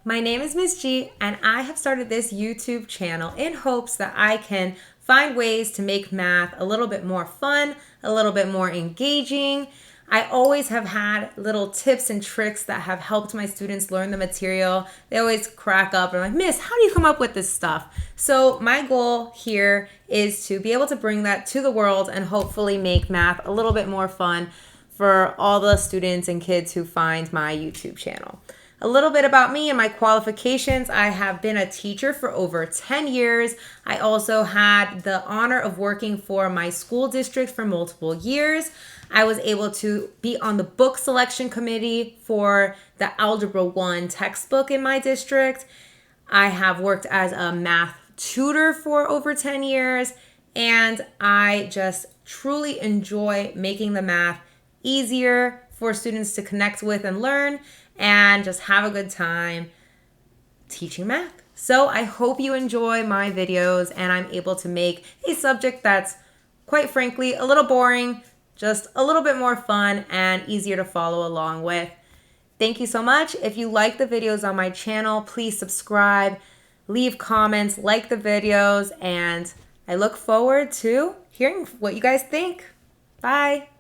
my name is Ms. G, and I have started this YouTube channel in hopes that I can find ways to make math a little bit more fun, a little bit more engaging. I always have had little tips and tricks that have helped my students learn the material. They always crack up and are like, Miss, how do you come up with this stuff? So my goal here is to be able to bring that to the world and hopefully make math a little bit more fun for all the students and kids who find my YouTube channel. A little bit about me and my qualifications. I have been a teacher for over 10 years. I also had the honor of working for my school district for multiple years. I was able to be on the book selection committee for the Algebra 1 textbook in my district. I have worked as a math tutor for over 10 years, and I just truly enjoy making the math easier for students to connect with and learn and just have a good time teaching math. So I hope you enjoy my videos and I'm able to make a subject that's quite frankly a little boring, just a little bit more fun and easier to follow along with. Thank you so much. If you like the videos on my channel, please subscribe, leave comments, like the videos, and I look forward to hearing what you guys think. Bye.